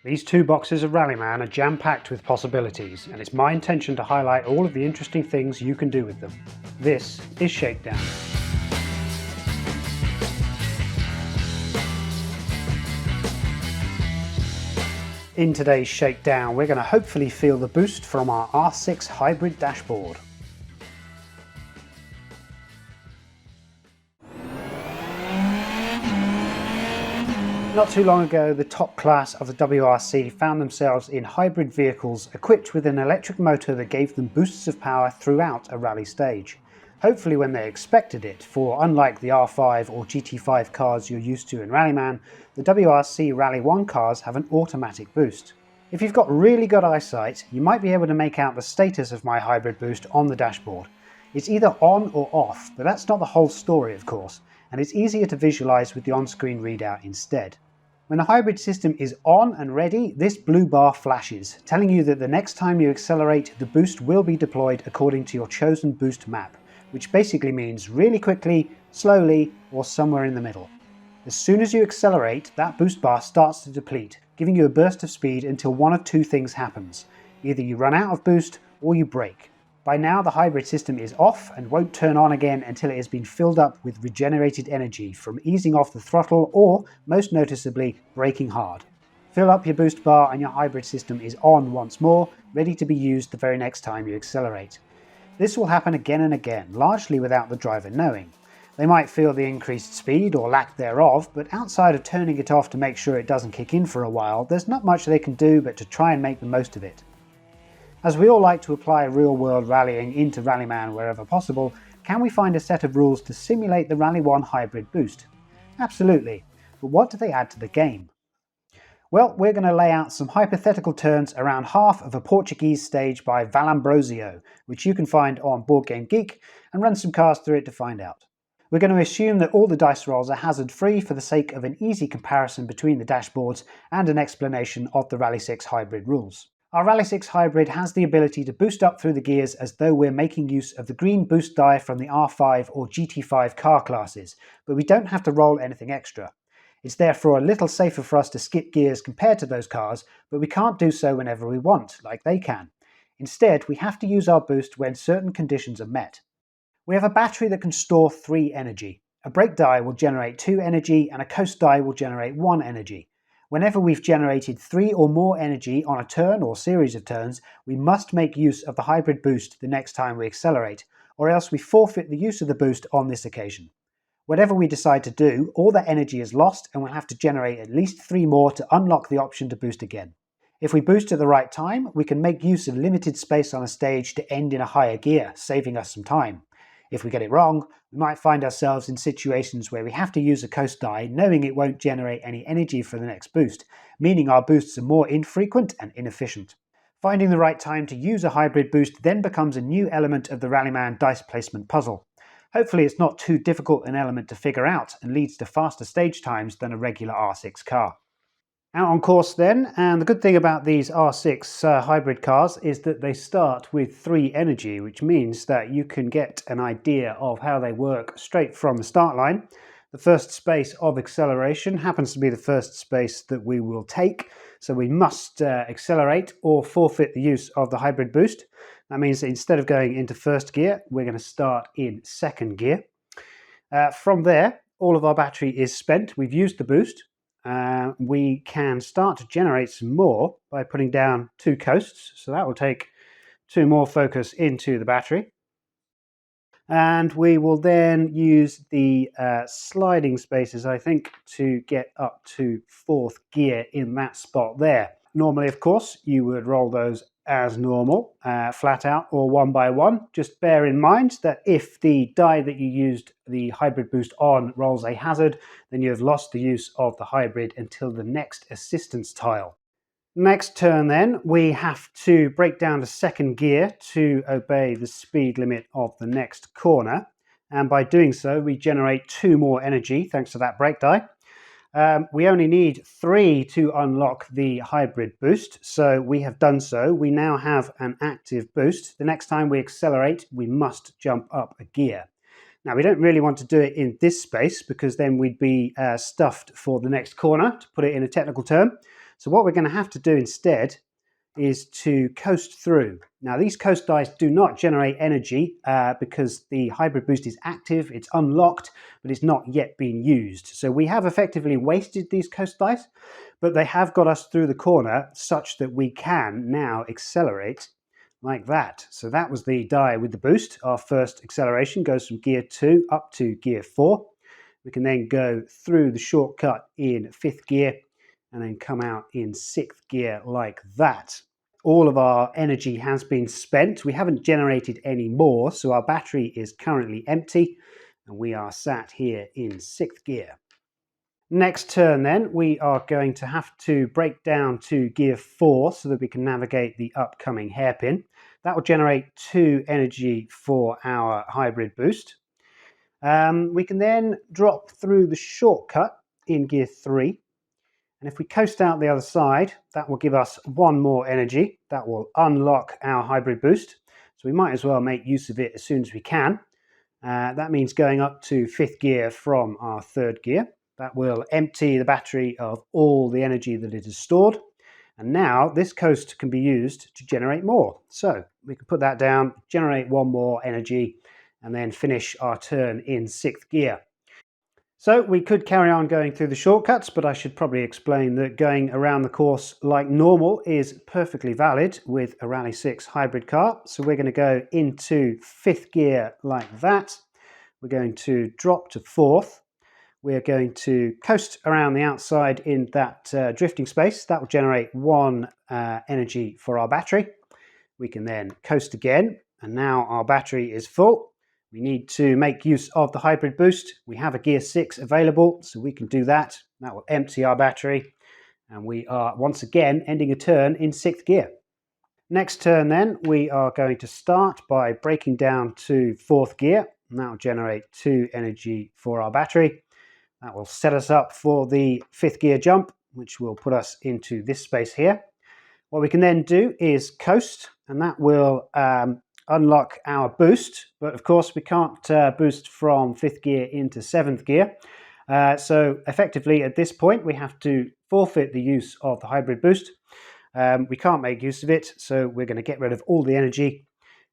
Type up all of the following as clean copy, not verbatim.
These two boxes of Rallyman are jam-packed with possibilities, and it's my intention to highlight all of the interesting things you can do with them. This is Shakedown. In today's Shakedown, we're going to hopefully feel the boost from our R6 Hybrid dashboard. Not too long ago, the top class of the WRC found themselves in hybrid vehicles equipped with an electric motor that gave them boosts of power throughout a rally stage. Hopefully when they expected it, for unlike the R5 or GT5 cars you're used to in Rallyman, the WRC Rally1 cars have an automatic boost. If you've got really good eyesight, you might be able to make out the status of my hybrid boost on the dashboard. It's either on or off, but that's not the whole story of course, and it's easier to visualize with the on-screen readout instead. When the hybrid system is on and ready, this blue bar flashes, telling you that the next time you accelerate, the boost will be deployed according to your chosen boost map, which basically means really quickly, slowly, or somewhere in the middle. As soon as you accelerate, that boost bar starts to deplete, giving you a burst of speed until one of two things happens. Either you run out of boost or you brake. By now the hybrid system is off and won't turn on again until it has been filled up with regenerated energy from easing off the throttle or, most noticeably, braking hard. Fill up your boost bar and your hybrid system is on once more, ready to be used the very next time you accelerate. This will happen again and again, largely without the driver knowing. They might feel the increased speed or lack thereof, but outside of turning it off to make sure it doesn't kick in for a while, there's not much they can do but to try and make the most of it. As we all like to apply real-world rallying into Rallyman wherever possible, can we find a set of rules to simulate the Rally1 Hybrid boost? Absolutely, but what do they add to the game? Well, we're going to lay out some hypothetical turns around half of a Portuguese stage by Vallambrosio, which you can find on BoardGameGeek, and run some cars through it to find out. We're going to assume that all the dice rolls are hazard-free for the sake of an easy comparison between the dashboards and an explanation of the Rally6 Hybrid rules. Our Rally6 Hybrid has the ability to boost up through the gears as though we're making use of the green boost die from the R5 or GT5 car classes, but we don't have to roll anything extra. It's therefore a little safer for us to skip gears compared to those cars, but we can't do so whenever we want, like they can. Instead, we have to use our boost when certain conditions are met. We have a battery that can store 3 energy. A brake die will generate 2 energy and a coast die will generate 1 energy. Whenever we've generated 3 or more energy on a turn or series of turns, we must make use of the hybrid boost the next time we accelerate, or else we forfeit the use of the boost on this occasion. Whatever we decide to do, all that energy is lost and we'll have to generate at least 3 more to unlock the option to boost again. If we boost at the right time, we can make use of limited space on a stage to end in a higher gear, saving us some time. If we get it wrong, we might find ourselves in situations where we have to use a coast die knowing it won't generate any energy for the next boost, meaning our boosts are more infrequent and inefficient. Finding the right time to use a hybrid boost then becomes a new element of the Rallyman dice placement puzzle. Hopefully it's not too difficult an element to figure out and leads to faster stage times than a regular R6 car. Out on course then, and the good thing about these R6 hybrid cars is that they start with 3 energy, which means that you can get an idea of how they work straight from the start line. The first space of acceleration happens to be the first space that we will take, so we must accelerate or forfeit the use of the hybrid boost. That means that instead of going into first gear, we're going to start in second gear. From there, all of our battery is spent. We've used the boost. We can start to generate some more by putting down 2 coasts, so that will take 2 more focus into the battery. And we will then use the sliding spaces, I think, to get up to 4th gear in that spot there. Normally, of course, you would roll those as normal, flat out or one by one. Just bear in mind that if the die that you used the hybrid boost on rolls a hazard, then you have lost the use of the hybrid until the next assistance tile. Next turn then, we have to break down to second gear to obey the speed limit of the next corner. And by doing so, we generate 2 more energy thanks to that brake die. We only need 3 to unlock the hybrid boost, so we have done so. We now have an active boost. The next time we accelerate, we must jump up a gear. Now, we don't really want to do it in this space because then we'd be stuffed for the next corner, to put it in a technical term. So what we're going to have to do instead is to coast through. Now these coast dice do not generate energy because the hybrid boost is active, it's unlocked, but it's not yet been used. So we have effectively wasted these coast dice, but they have got us through the corner such that we can now accelerate like that. So that was the die with the boost. Our first acceleration goes from gear 2 up to gear 4. We can then go through the shortcut in 5th gear and then come out in 6th gear like that. All of our energy has been spent. We haven't generated any more, so our battery is currently empty and we are sat here in 6th gear. Next turn then, we are going to have to break down to gear 4 so that we can navigate the upcoming hairpin. That will generate 2 energy for our hybrid boost. We can then drop through the shortcut in gear 3. And if we coast out the other side, that will give us 1 more energy. That will unlock our hybrid boost. So we might as well make use of it as soon as we can. That means going up to 5th gear from our 3rd gear. That will empty the battery of all the energy that it has stored. And now this coast can be used to generate more. So we can put that down, generate 1 more energy, and then finish our turn in 6th gear. So we could carry on going through the shortcuts, but I should probably explain that going around the course like normal is perfectly valid with a Rally 6 hybrid car. So we're going to go into 5th gear like that. We're going to drop to 4th. We're going to coast around the outside in that drifting space. That will generate 1 energy for our battery. We can then coast again, and now our battery is full. We need to make use of the hybrid boost. We have a gear 6 available, so we can do that. That will empty our battery, and we are once again ending a turn in 6th gear. Next turn then, we are going to start by breaking down to 4th gear, and that will generate 2 energy for our battery. That will set us up for the 5th gear jump, which will put us into this space here. What we can then do is coast, and that will unlock our boost, but of course we can't boost from 5th gear into 7th gear. So effectively at this point we have to forfeit the use of the hybrid boost. We can't make use of it, so we're going to get rid of all the energy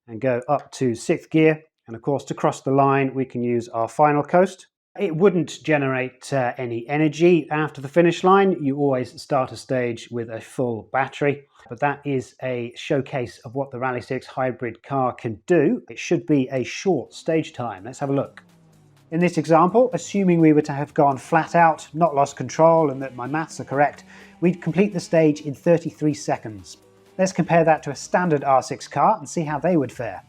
and go up to 6th gear. And of course to cross the line we can use our final coast. It wouldn't generate any energy after the finish line. You always start a stage with a full battery, but that is a showcase of what the Rally 6 hybrid car can do. It should be a short stage time. Let's have a look. In this example, assuming we were to have gone flat out, not lost control, and that my maths are correct, we'd complete the stage in 33 seconds. Let's compare that to a standard R6 car and see how they would fare.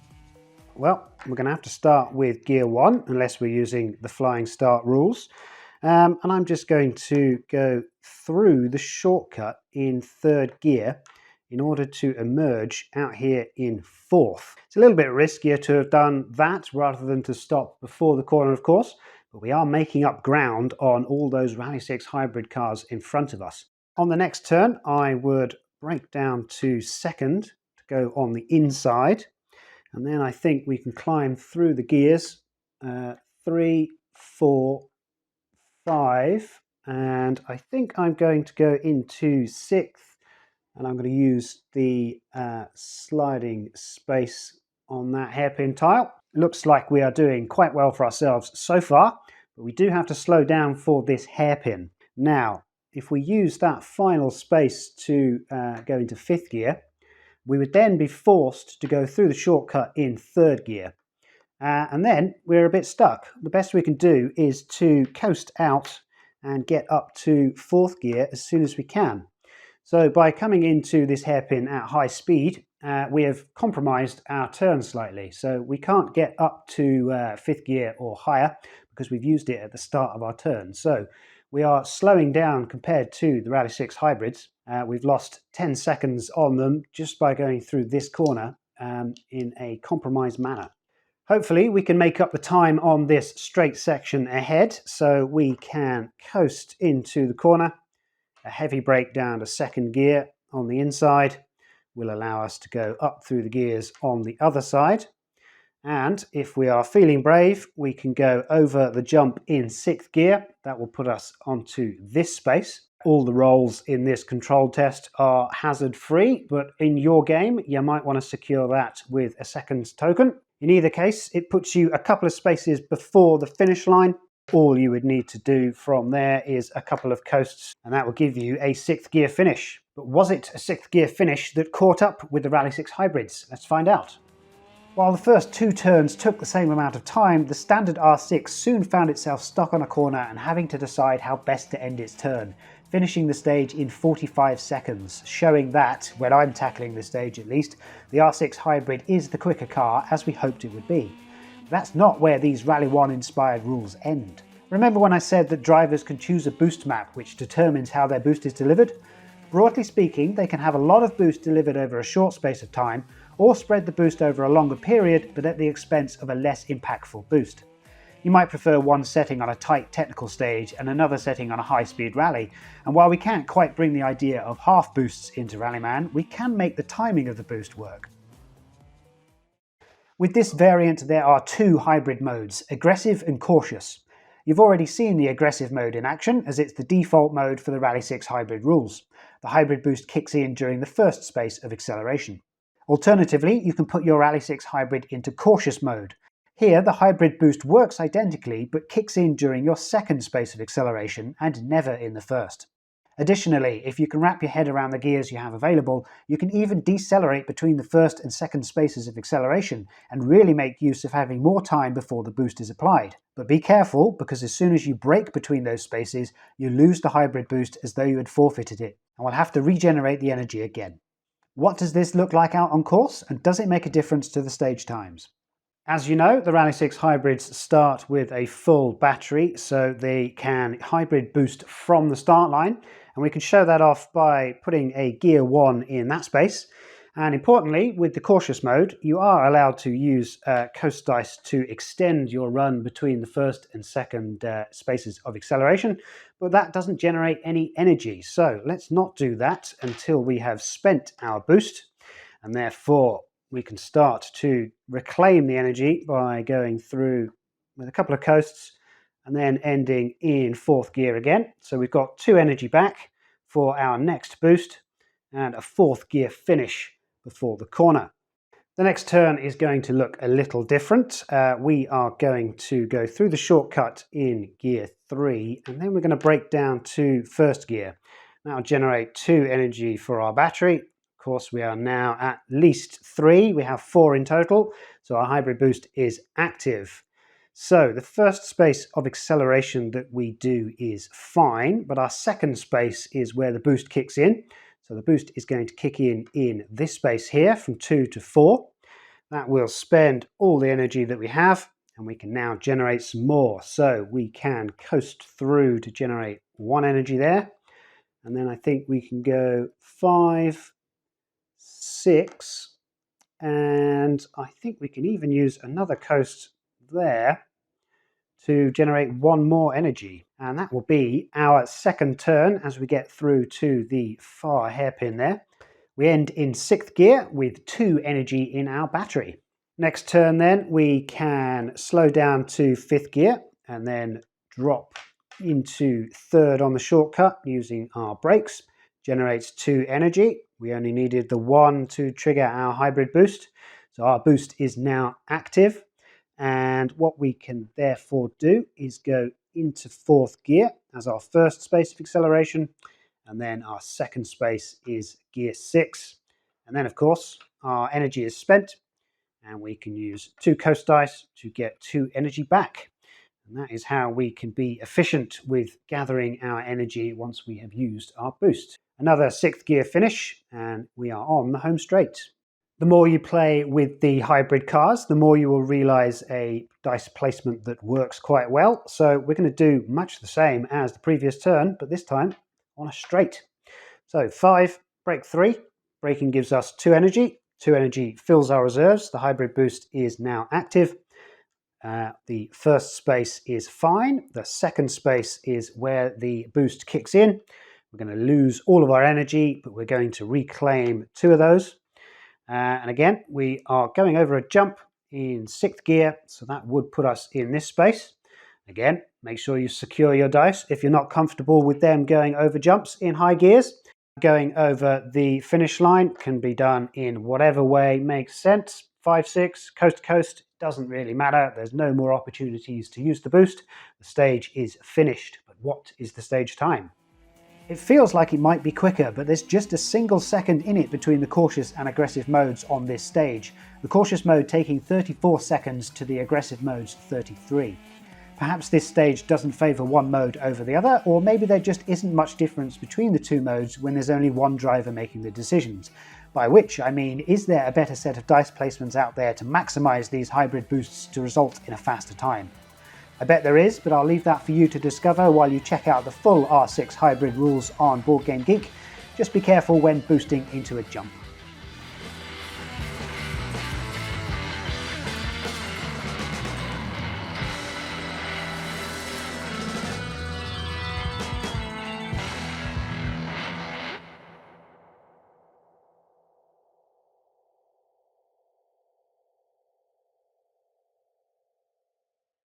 Well, we're going to have to start with gear 1, unless we're using the flying start rules. And I'm just going to go through the shortcut in 3rd gear in order to emerge out here in 4th. It's a little bit riskier to have done that rather than to stop before the corner, of course, but we are making up ground on all those Rally 6 hybrid cars in front of us. On the next turn, I would break down to 2nd to go on the inside. And then I think we can climb through the gears, 3, 4, 5, and I think I'm going to go into 6th, and I'm going to use the sliding space on that hairpin tile. It looks like we are doing quite well for ourselves so far, but we do have to slow down for this hairpin. Now, if we use that final space to go into 5th gear, we would then be forced to go through the shortcut in 3rd gear. And then we're a bit stuck. The best we can do is to coast out and get up to 4th gear as soon as we can. So by coming into this hairpin at high speed, we have compromised our turn slightly. So we can't get up to 5th gear or higher because we've used it at the start of our turn. So we are slowing down compared to the Rally 6 hybrids. We've lost 10 seconds on them just by going through this corner in a compromised manner. Hopefully we can make up the time on this straight section ahead so we can coast into the corner. A heavy brake down to 2nd gear on the inside will allow us to go up through the gears on the other side. And if we are feeling brave, we can go over the jump in 6th gear. That will put us onto this space. All the rolls in this control test are hazard free, but in your game you might want to secure that with a second token. In either case, it puts you a couple of spaces before the finish line. All you would need to do from there is a couple of coasts, and that will give you a 6th gear finish. But was it a 6th gear finish that caught up with the Rally6 hybrids? Let's find out. While the first 2 turns took the same amount of time, the standard R6 soon found itself stuck on a corner and having to decide how best to end its turn, finishing the stage in 45 seconds, showing that, when I'm tackling the stage at least, the R6 Hybrid is the quicker car as we hoped it would be. But that's not where these Rally1 inspired rules end. Remember when I said that drivers can choose a boost map which determines how their boost is delivered? Broadly speaking, they can have a lot of boost delivered over a short space of time, or spread the boost over a longer period but at the expense of a less impactful boost. You might prefer one setting on a tight technical stage and another setting on a high-speed rally, and while we can't quite bring the idea of half boosts into Rallyman, we can make the timing of the boost work. With this variant there are 2 hybrid modes, aggressive and cautious. You've already seen the aggressive mode in action, as it's the default mode for the Rally6 hybrid rules. The hybrid boost kicks in during the first space of acceleration. Alternatively, you can put your Rally6 hybrid into cautious mode. Here, the hybrid boost works identically, but kicks in during your second space of acceleration and never in the first. Additionally, if you can wrap your head around the gears you have available, you can even decelerate between the first and second spaces of acceleration and really make use of having more time before the boost is applied. But be careful, because as soon as you brake between those spaces, you lose the hybrid boost as though you had forfeited it, and will have to regenerate the energy again. What does this look like out on course, and does it make a difference to the stage times? As you know, the Rally6 hybrids start with a full battery, so they can hybrid boost from the start line, and we can show that off by putting a gear 1 in that space. And importantly, with the cautious mode, you are allowed to use coast dice to extend your run between the first and second spaces of acceleration, but that doesn't generate any energy. So let's not do that until we have spent our boost, and therefore we can start to reclaim the energy by going through with a couple of coasts and then ending in 4th gear again. So we've got 2 energy back for our next boost and a 4th gear finish before the corner. The next turn is going to look a little different. We are going to go through the shortcut in gear 3, and then we're going to break down to 1st gear. That'll generate 2 energy for our battery. Of course, we are now at least 3. We have 4 in total, so our hybrid boost is active. So the first space of acceleration that we do is fine, but our second space is where the boost kicks in. So the boost is going to kick in this space here from 2 to 4. That will spend all the energy that we have, and we can now generate some more. So we can coast through to generate 1 energy there. And then I think we can go 5, 6, and I think we can even use another coast there to generate 1 more energy. And that will be our second turn as we get through to the far hairpin there. We end in 6th gear with 2 energy in our battery. Next turn then, we can slow down to 5th gear and then drop into 3rd on the shortcut using our brakes. Generates 2 energy. We only needed the 1 to trigger our hybrid boost. So our boost is now active. And what we can therefore do is go into 4th gear as our first space of acceleration, and then our second space is gear 6. And then of course our energy is spent, and we can use 2 coast dice to get 2 energy back. And that is how we can be efficient with gathering our energy once we have used our boost. Another 6th gear finish, and we are on the home straight. The more you play with the hybrid cars, the more you will realize a dice placement that works quite well. So we're going to do much the same as the previous turn, but this time on a straight. So 5, brake 3. Braking gives us 2 energy. 2 energy fills our reserves. The hybrid boost is now active. The first space is fine. The second space is where the boost kicks in. We're going to lose all of our energy, but we're going to reclaim 2 of those. And again, we are going over a jump in 6th gear, so that would put us in this space. Again, make sure you secure your dice if you're not comfortable with them going over jumps in high gears. Going over the finish line can be done in whatever way makes sense. 5-6, coast to coast, doesn't really matter. There's no more opportunities to use the boost. The stage is finished. But what is the stage time? It feels like it might be quicker, but there's just a single second in it between the cautious and aggressive modes on this stage. The cautious mode taking 34 seconds to the aggressive mode's 33. Perhaps this stage doesn't favour one mode over the other, or maybe there just isn't much difference between the two modes when there's only one driver making the decisions. By which I mean, is there a better set of dice placements out there to maximise these hybrid boosts to result in a faster time? I bet there is, but I'll leave that for you to discover while you check out the full R6 Hybrid rules on BoardGameGeek. Just be careful when boosting into a jump.